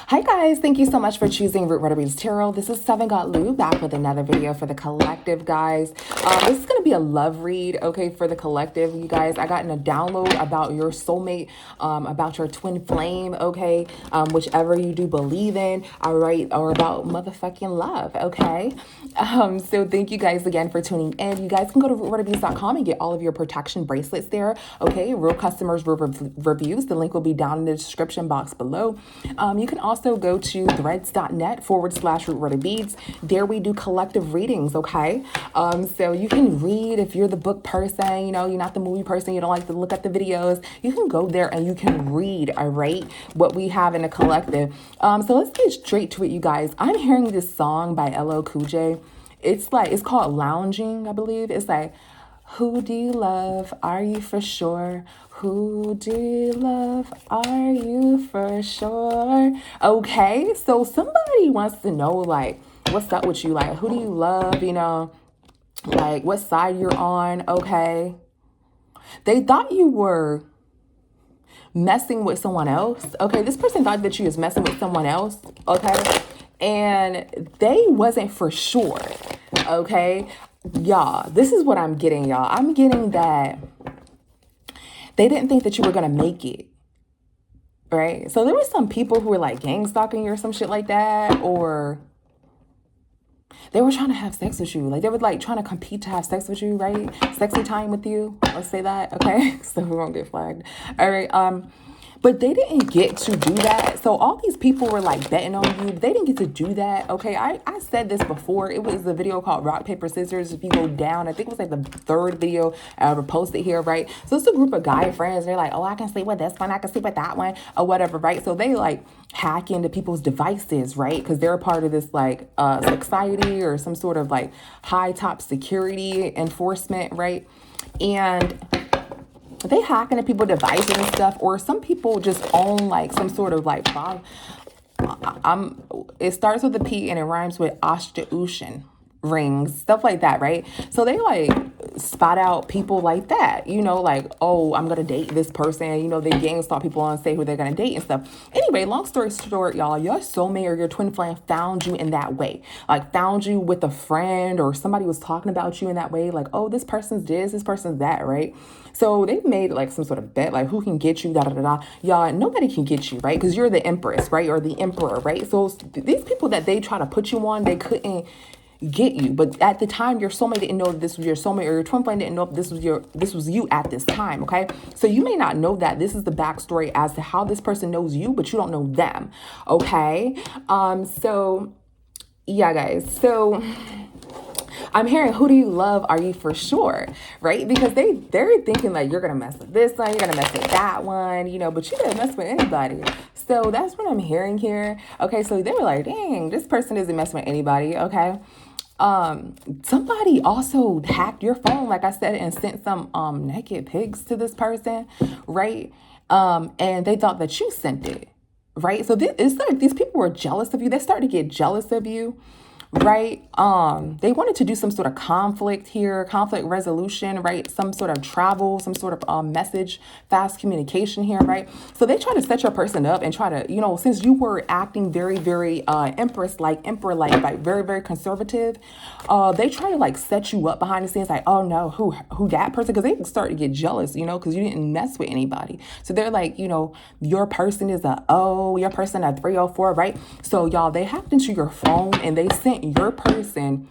Hi guys, thank you so much for choosing Root Rudder Reads Tarot. This is Seven Got Lou back with another video for the collective, guys. This is going to be a love read, okay, for the collective, you guys. I got in a download about your soulmate, about your twin flame, okay, whichever you do believe in, all right, or about motherfucking love, okay. So thank you guys again for tuning in. You guys can go to rootrudderbeads.com and get all of your protection bracelets there, okay. Real customers, real reviews. The link will be down in the description box below. You can also go to threads.net/rootrudderbeads. There we do collective readings, okay? So you can read if you're the book person, you know, you're not the movie person, you don't like to look at the videos. You can go there and you can read, all right, what we have in a collective. So let's get straight to it, you guys. I'm hearing this song by LL Cool J. It's called Lounging, I believe. It's like, who do you love? Are you for sure? Who do you love? Are you for sure? Okay, so somebody wants to know, like, what's up with you? Like, who do you love? You know, like, what side you're on? Okay. They thought you were messing with someone else. Okay, this person thought that you was messing with someone else. Okay, and they wasn't for sure. Okay, y'all, this is what I'm getting, y'all. I'm getting that they didn't think that you were gonna make it, right? So there were some people who were like gang stalking you or some shit like that, or they were trying to have sex with you. Like they were like trying to compete to have sex with you, right? Sexy time with you. Let's say that, okay? So we won't get flagged. All right. But they didn't get to do that. So all these people were like betting on you. They didn't get to do that. Okay, I said this before. It was a video called Rock, Paper, Scissors. If you go down, I think it was like the third video I ever posted here, right? So it's a group of guy friends. They're like, oh, I can sleep with this one. I can sleep with that one or whatever, right? So they like hack into people's devices, right? Because they're a part of this like society or some sort of like high top security enforcement, right? And they hack into people's devices and stuff, or some people just own like some sort of like it starts with a P and it rhymes with Oshtaushin rings, stuff like that, right? So they like spot out people like that, you know, like, oh, I'm gonna date this person, you know, they gang stalk people and say who they're gonna date and stuff. Anyway, long story short, y'all, your soulmate or your twin flame found you in that way, like found you with a friend or somebody was talking about you in that way, like, oh, this person's this person's that, right? So they made like some sort of bet, like who can get you, da da da da. Y'all, nobody can get you, right? Because you're the empress, right? Or the emperor, right? So these people that they try to put you on, they couldn't get you. But at the time, your soulmate didn't know that this was your soulmate, or your twin flame didn't know if this was you at this time. Okay, so you may not know that. This is the backstory as to how this person knows you, but you don't know them. Okay, so yeah, guys. So I'm hearing, who do you love? Are you for sure? Right? Because they're thinking like you're gonna mess with this one, you're gonna mess with that one, you know, but you didn't mess with anybody. So that's what I'm hearing here. Okay, so they were like, dang, this person isn't messing with anybody. Okay. Somebody also hacked your phone, like I said, and sent some naked pics to this person, right? And they thought that you sent it, right? So it's like these people were jealous of you. They started to get jealous of you, right? They wanted to do some sort of conflict here, conflict resolution, right? Some sort of travel, some sort of message, fast communication here, right? So they try to set your person up and try to, you know, since you were acting very, very empress-like, emperor-like, like very, very conservative, they try to like set you up behind the scenes, like, oh no, who that person? Because they start to get jealous, you know, because you didn't mess with anybody. So they're like, you know, your person is a O, your person a 304, right? So y'all, they hacked into your phone and they sent your person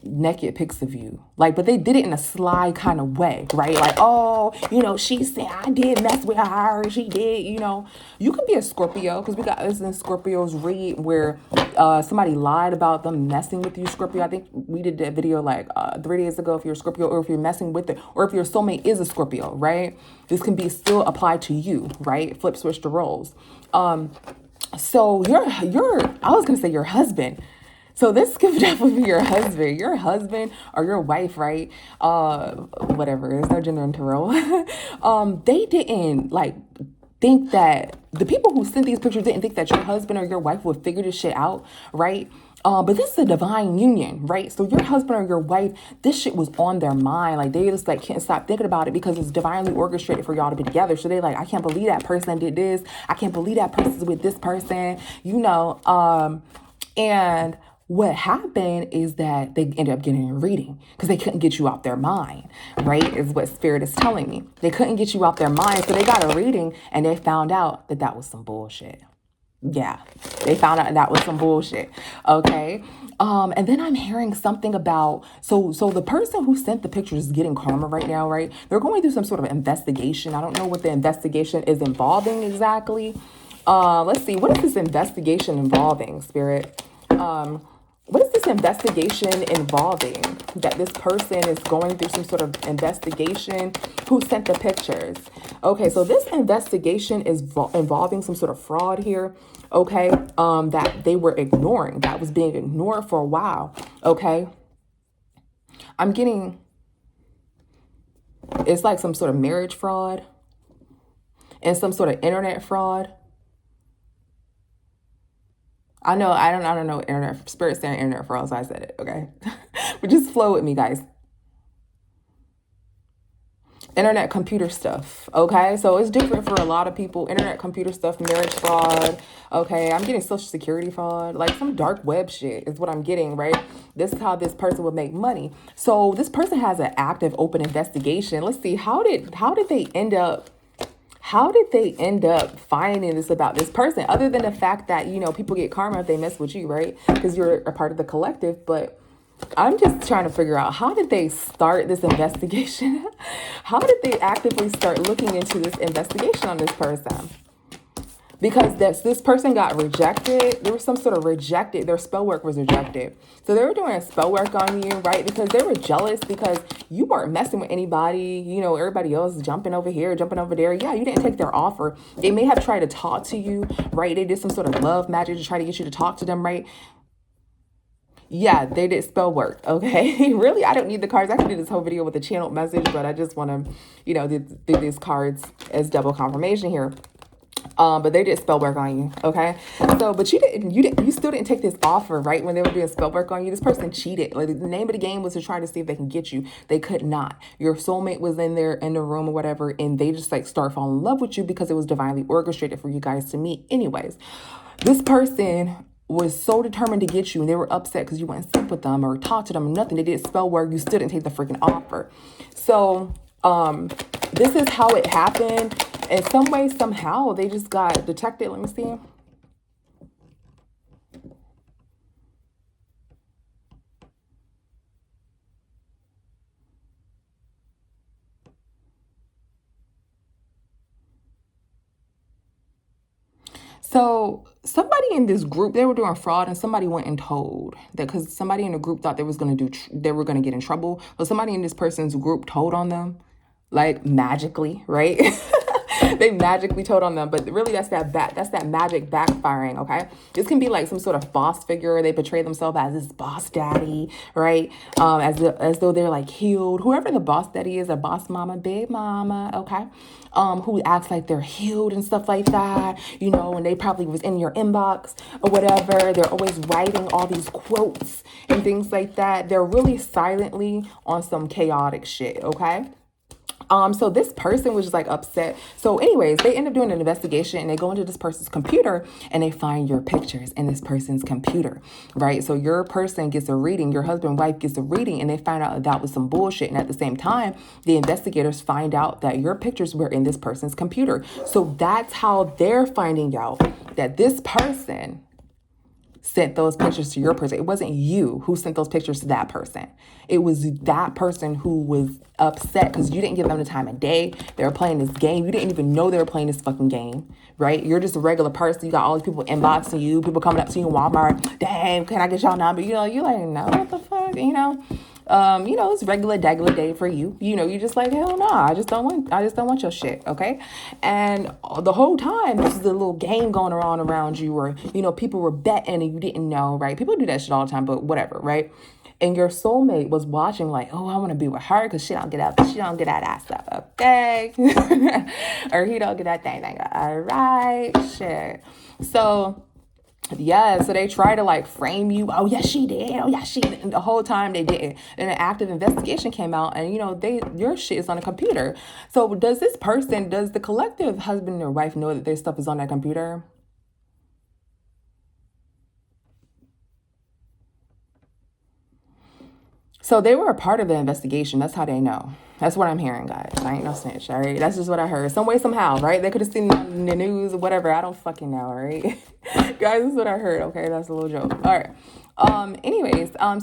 naked pics of you, like, but they did it in a sly kind of way, right? Like, oh, you know, she said I did mess with her, she did, you know. You could be a Scorpio, because we got this in Scorpios read where somebody lied about them messing with you, Scorpio. I think we did that video like 3 days ago. If you're a Scorpio, or if you're messing with it, or if your soulmate is a Scorpio, right? This can be still applied to you, right? Flip switch the roles. So I was gonna say your husband. So this could definitely be your husband or your wife, right? Whatever. There's no gender in tarot. They didn't like think that the people who sent these pictures didn't think that your husband or your wife would figure this shit out, right? But this is a divine union, right? So your husband or your wife, this shit was on their mind. Like they just like can't stop thinking about it because it's divinely orchestrated for y'all to be together. So they like, I can't believe that person did this. I can't believe that person's with this person, you know. And what happened is that they ended up getting a reading because they couldn't get you out their mind, right? Is what spirit is telling me. They couldn't get you out their mind. So they got a reading and they found out that that was some bullshit. Yeah, they found out that was some bullshit. Okay. And then I'm hearing something about so the person who sent the pictures is getting karma right now, right? They're going through some sort of investigation. I don't know what the investigation is involving exactly. Let's see, what is this investigation involving, Spirit? What is this investigation involving? That this person is going through some sort of investigation. Who sent the pictures? Okay, so this investigation is involving some sort of fraud here. Okay, that they were ignoring. That was being ignored for a while. Okay, I'm getting. It's like some sort of marriage fraud and some sort of internet fraud. I know, I don't know internet, spirit saying internet fraud, so I said it, okay? But just flow with me, guys. Internet computer stuff, okay? So it's different for a lot of people. Internet computer stuff, marriage fraud, okay? I'm getting social security fraud, like some dark web shit is what I'm getting, right? This is how this person would make money. So this person has an active open investigation. Let's see, how did they end up finding this about this person, other than the fact that, you know, people get karma if they mess with you, right? Because you're a part of the collective. But I'm just trying to figure out, how did they start this investigation? How did they actively start looking into this investigation on this person? Because this person got rejected. There was some sort of rejected. Their spell work was rejected. So they were doing a spell work on you, right? Because they were jealous because you weren't messing with anybody. You know, everybody else jumping over here, jumping over there. Yeah, you didn't take their offer. They may have tried to talk to you, right? They did some sort of love magic to try to get you to talk to them, right? Yeah, they did spell work. Okay. Really, I don't need the cards. I could do this whole video with a channeled message, but I just want to, you know, do these cards as double confirmation here. But they did spell work on you, okay? So, but you still didn't take this offer, right? When they were doing spell work on you, this person cheated. Like, the name of the game was to try to see if they can get you. They could not. Your soulmate was in there in the room or whatever, and they just like start falling in love with you because it was divinely orchestrated for you guys to meet. Anyways, this person was so determined to get you, and they were upset because you wouldn't sleep with them or talk to them or nothing. They did spell work. You still didn't take the freaking offer. So, this is how it happened. In some way, somehow, they just got detected. Let me see. So somebody in this group, they were doing fraud, and somebody went and told that, because somebody in the group thought they was going to they were going to get in trouble. So somebody in this person's group told on them, like magically, right? They magically told on them, but really that's that magic backfiring. Okay, this can be like some sort of boss figure. They portray themselves as this boss daddy, right? As though they're like healed. Whoever the boss daddy is, a boss mama, big mama, okay, who acts like they're healed and stuff like that, you know, and they probably was in your inbox or whatever. They're always writing all these quotes and things like that. They're really silently on some chaotic shit, okay? So this person was just like upset. So anyways, they end up doing an investigation, and they go into this person's computer and they find your pictures in this person's computer, right? So your person gets a reading, your husband, wife gets a reading, and they find out that was some bullshit. And at the same time, the investigators find out that your pictures were in this person's computer. So that's how they're finding out that this person sent those pictures to your person. It wasn't you who sent those pictures to that person. It was that person who was upset because you didn't give them the time of day. They were playing this game. You didn't even know they were playing this fucking game, right? You're just a regular person. You got all these people inboxing you, people coming up to you in Walmart. Damn, can I get y'all number? You know, you're like, no, what the fuck? You know, it's regular day for you. You know, you're just like, hell no, I just don't want your shit, okay? And the whole time, this is a little game going on around you, or, you know, people were betting and you didn't know, right? People do that shit all the time, but whatever, right? And your soulmate was watching like, oh, I want to be with her because she don't get that stuff, okay? Or he don't get that thing. All right, shit. So Yeah, so they try to like frame you. Oh yes, she did. Oh yes, she did. And the whole time they didn't. And an active investigation came out, and your shit is on a computer. So does the collective husband or wife know that their stuff is on that computer? So they were a part of the investigation. That's how they know. That's what I'm hearing, guys. I ain't no snitch, all right? That's just what I heard. Some way, somehow, right? They could have seen it in the news, whatever. I don't fucking know, all right? Guys, this is what I heard, okay? That's a little joke. All right.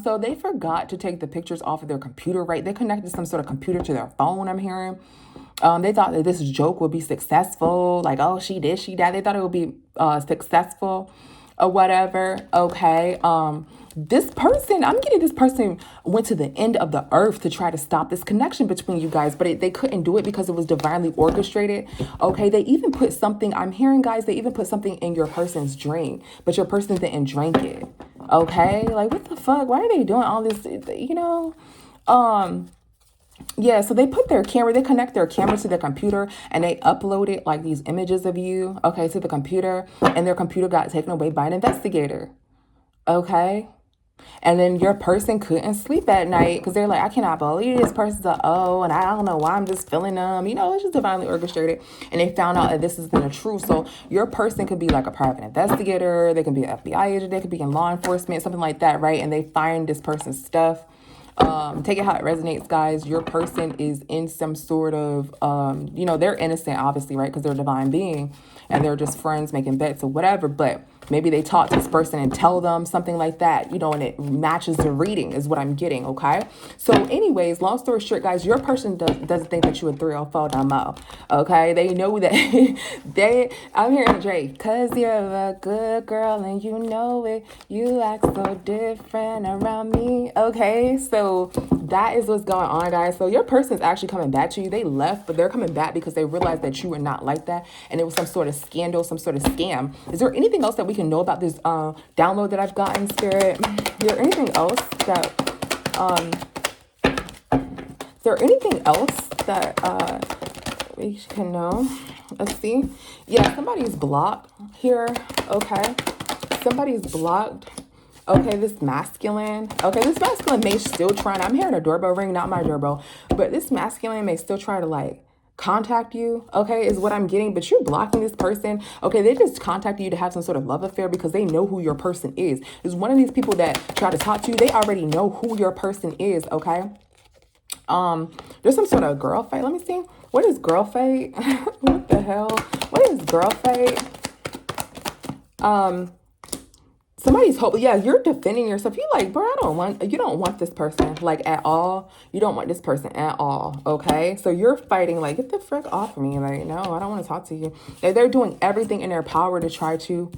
So they forgot to take the pictures off of their computer, right? They connected some sort of computer to their phone, I'm hearing. They thought that this joke would be successful. Like, oh, she did, she died. They thought it would be successful or whatever. Okay. I'm getting this person went to the end of the earth to try to stop this connection between you guys, but they couldn't do it because it was divinely orchestrated. Okay. They even put something, I'm hearing, guys, they even put something in your person's drink, but your person didn't drink it. Okay. Like, what the fuck? Why are they doing all this? Um, yeah, so they connect their camera to the computer and they uploaded like these images of you, okay, to the computer, and their computer got taken away by an investigator, okay? And then your person couldn't sleep at night because they're like, I cannot believe this person's and I don't know why I'm just feeling them. It's just divinely orchestrated. And they found out that this isn't the truth. So your person could be like a private investigator, they can be an FBI agent, they could be in law enforcement, something like that, right? And they find this person's stuff. Take it how it resonates, guys. Your person is in some sort of, they're innocent, obviously, right? Because they're a divine being and they're just friends making bets or whatever. But maybe they talk to this person and tell them something like that, and it matches the reading is what I'm getting, okay? So anyways, long story short, guys, your person doesn't think that you're a 304 no more, okay? They know that I'm hearing Drake, because you're a good girl and you know it. You act so different around me, okay? So that is what's going on, guys. So your person's actually coming back to you. They left, but they're coming back because they realized that you were not like that. And it was some sort of scandal, some sort of scam. Is there anything else that we can know about this download that I've gotten, Spirit? Is there anything else that we can know? Let's see. Yeah, somebody's blocked here. Okay. Somebody's blocked. Okay, this masculine. Okay, this masculine may still try. I'm hearing a doorbell ring, not my doorbell, but this masculine may still try to like contact you. Okay, is what I'm getting. But you're blocking this person. Okay, they just contact you to have some sort of love affair because they know who your person is. Is one of these people that try to talk to you. They already know who your person is. Okay. There's some sort of girl fight. Let me see. What is girl fight? What the hell? What is girl fight? Somebody's hope. Yeah, you're defending yourself. You like, bro, you don't want this person like at all. You don't want this person at all. Okay. So you're fighting like, get the frick off me. Like, no, I don't want to talk to you. They're doing everything in their power to try to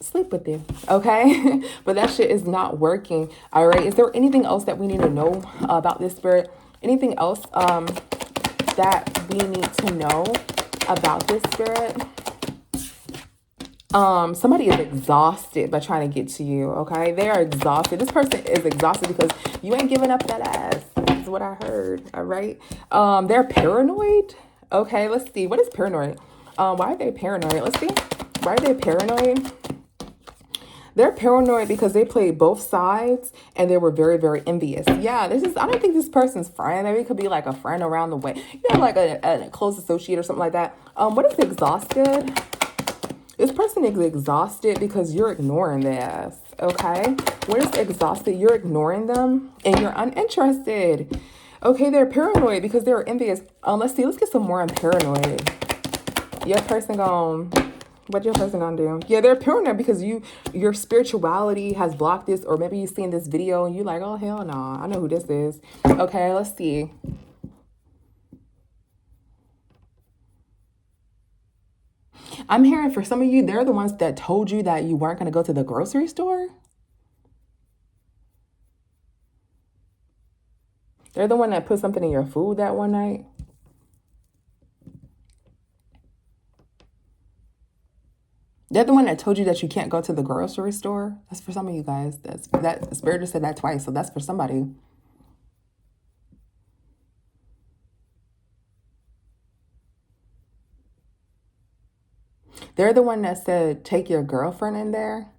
sleep with you. Okay. But that shit is not working. All right. Is there anything else that we need to know about this spirit? Anything else that we need to know about this spirit? Somebody is exhausted by trying to get to you, okay? They are exhausted. This person is exhausted because you ain't giving up that ass. That's what I heard, all right? They're paranoid. Okay, let's see. What is paranoid? Why are they paranoid? Let's see. Why are they paranoid? They're paranoid because they played both sides and they were very, very envious. Yeah, I don't think this person's friend. Maybe it could be like a friend around the way. Like a close associate or something like that. What is exhausted? This person is exhausted because you're ignoring their ass, okay? What is exhausted? You're ignoring them and you're uninterested. Okay, they're paranoid because they're envious. Let's see. Let's get some more on paranoid. What your person gonna do? Yeah, they're paranoid because your spirituality has blocked this, or maybe you've seen this video and you're like, oh, hell no, I know who this is. Okay, let's see. I'm hearing for some of you, they're the ones that told you that you weren't going to go to the grocery store. They're the one that put something in your food that one night. They're the one that told you that you can't go to the grocery store. That's for some of you guys. That spirit just said that twice, so that's for somebody. They're the one that said, take your girlfriend in there.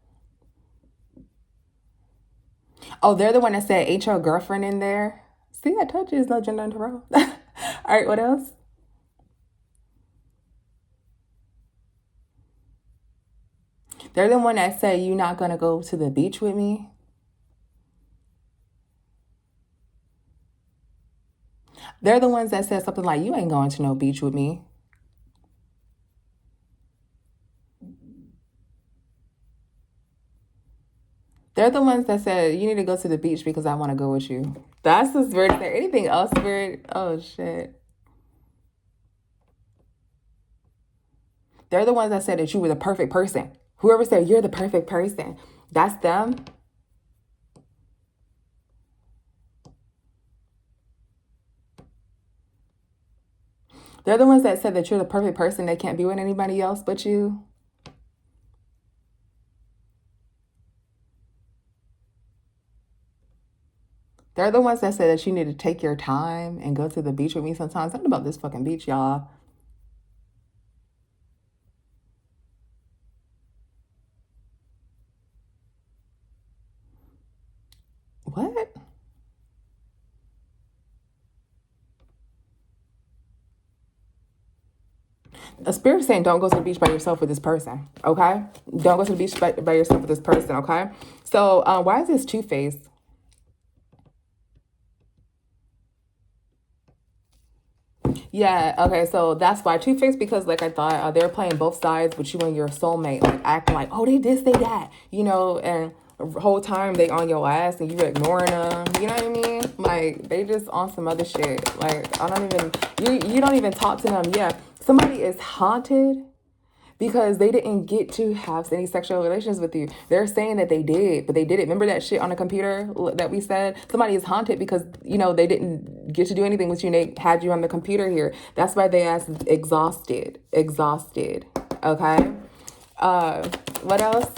Oh, they're the one that said, ain't your girlfriend in there? See, I told you it's no gender neutral. All right, what else? They're the one that said, you not gonna go to the beach with me? They're the ones that said something like, you ain't going to no beach with me. They're the ones that said, you need to go to the beach because I want to go with you. That's the spirit. Is there anything else, spirit? Oh, shit. They're the ones that said that you were the perfect person. Whoever said you're the perfect person, that's them. They're the ones that said that you're the perfect person. They can't be with anybody else but you. They're the ones that said that you need to take your time and go to the beach with me sometimes. Something about this fucking beach, y'all. What? A spirit saying don't go to the beach by yourself with this person, okay? Don't go to the beach by yourself with this person, okay? So why is this Two-Face? Yeah, okay, so that's why Two-Face, because like I thought, they're playing both sides with you and your soulmate, like acting like, oh, they this, they that, and the whole time they on your ass and you ignoring them, you know what I mean? Like they just on some other shit. Like I don't even, you don't even talk to them. Yeah, somebody is haunted because they didn't get to have any sexual relations with you. They're saying that they did, but they didn't. Remember that shit on the computer that we said? Somebody is haunted because, they didn't get to do anything with you and they had you on the computer here. That's why they asked exhausted. Exhausted. Okay? What else?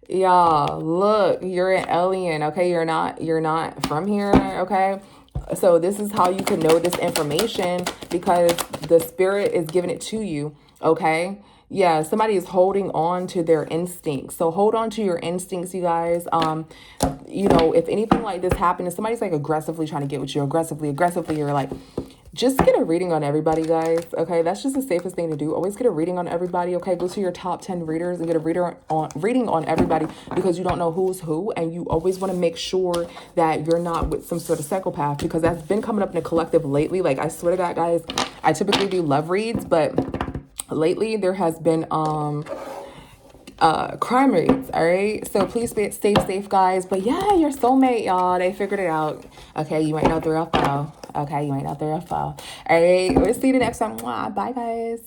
Y'all, look, you're an alien, okay? You're not from here, okay? So this is how you can know this information because the spirit is giving it to you, okay? Yeah, somebody is holding on to their instincts. So hold on to your instincts, you guys. If anything like this happens, somebody's like aggressively trying to get with you, aggressively, you're like, just get a reading on everybody, guys. Okay, that's just the safest thing to do. Always get a reading on everybody. Okay, go to your top 10 readers and get a reading on everybody because you don't know who's who, and you always want to make sure that you're not with some sort of psychopath because that's been coming up in the collective lately. Like I swear to God, guys, I typically do love reads, but lately there has been crime rates. All right, so please stay safe, guys. But yeah, your soulmate, y'all, they figured it out. Okay, you might know the real foe. Okay, you might know the real foe. All right, we'll see you the next time. Bye, guys.